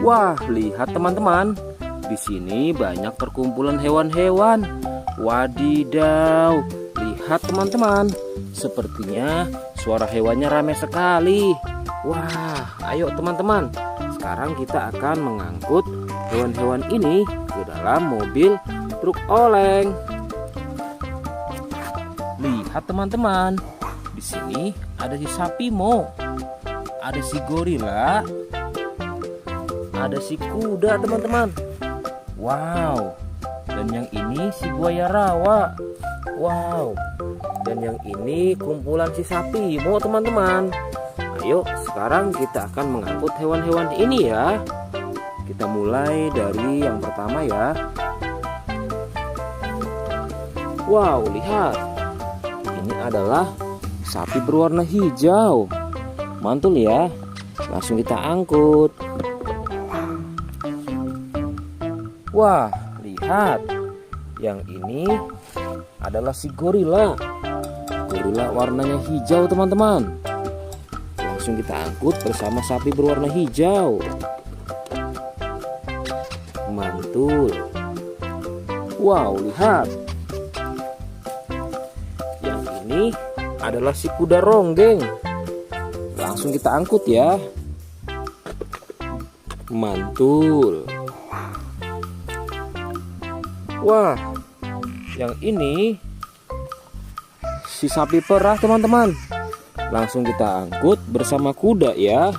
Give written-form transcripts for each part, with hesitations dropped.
Wah, lihat teman-teman. Di sini banyak perkumpulan hewan-hewan. Wadidaw, lihat teman-teman. Sepertinya suara hewannya ramai sekali. Wah, ayo teman-teman. Sekarang kita akan mengangkut hewan-hewan ini ke dalam mobil truk oleng. Lihat teman-teman. Di sini ada si sapi mo, ada si gorila, ada si kuda teman-teman. Wow. Dan yang ini si buaya rawa. Wow. Dan yang ini kumpulan si sapi mo teman-teman. Ayo sekarang kita akan mengangkut hewan-hewan ini ya. Kita mulai dari yang pertama ya. Wow, lihat. Ini adalah sapi berwarna hijau. Mantul ya. Langsung kita angkut. Wah, lihat. Yang ini adalah si gorila. Gorila warnanya hijau teman-teman. Langsung kita angkut bersama sapi berwarna hijau. Mantul. Wow, lihat. Yang ini adalah si kuda ronggeng. Langsung kita angkut ya. Mantul. Wah, yang ini si sapi perah teman-teman. Langsung kita angkut bersama kuda ya.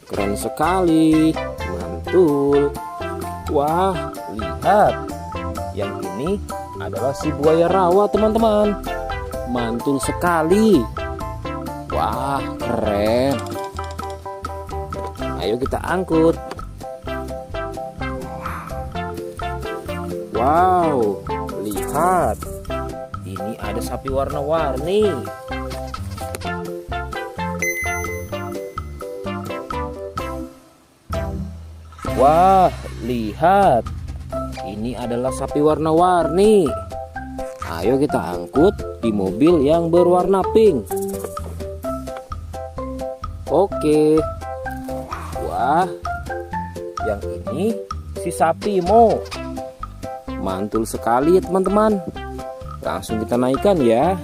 Keren sekali. Mantul. Wah, lihat. Yang ini adalah si buaya rawa teman-teman. Mantul sekali. Wah, keren. Ayo kita angkut. Wow, lihat. Ini ada sapi warna-warni. Wah, lihat. Ini adalah sapi warna-warni. Ayo kita angkut di mobil yang berwarna pink. Oke. Wah, yang ini si sapi mo. Mantul sekali ya teman-teman. Langsung kita naikkan ya.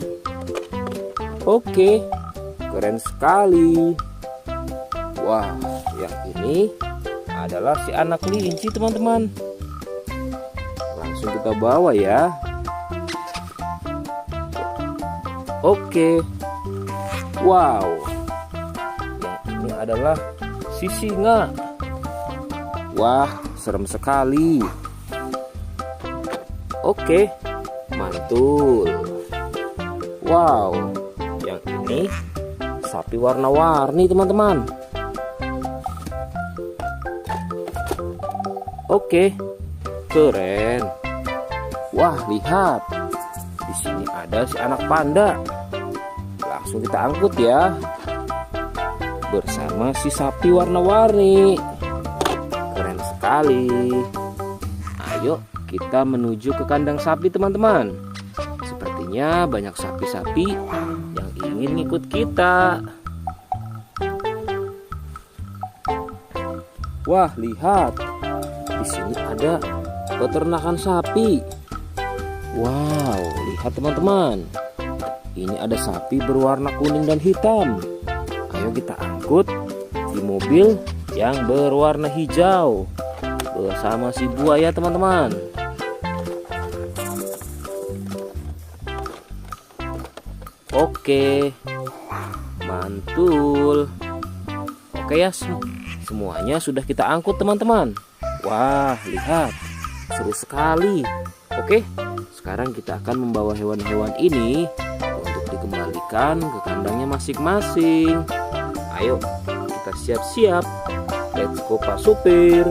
Oke, keren sekali. Wah, yang ini adalah si anak kelinci teman-teman. Langsung kita bawa ya. Oke. Wow. Yang ini adalah si singa. Wah, serem sekali. Oke, mantul. Wow, yang ini sapi warna-warni teman-teman. Oke, keren. Wah, lihat. Di sini ada si anak panda. Langsung kita angkut ya. Bersama si sapi warna-warni. Keren sekali. Ayo kita menuju ke kandang sapi teman-teman. Sepertinya banyak sapi-sapi yang ingin ikut kita. Wah, lihat. Di sini ada peternakan sapi. Wow, lihat teman-teman. Ini ada sapi berwarna kuning dan hitam. Ayo kita angkut di mobil yang berwarna hijau bersama si buaya teman-teman. Oke, mantul. Oke ya, semuanya sudah kita angkut teman-teman. Wah, lihat, seru sekali. Oke, sekarang kita akan membawa hewan-hewan ini untuk dikembalikan ke kandangnya masing-masing. Ayo, kita siap-siap. Let's go Pak Supir.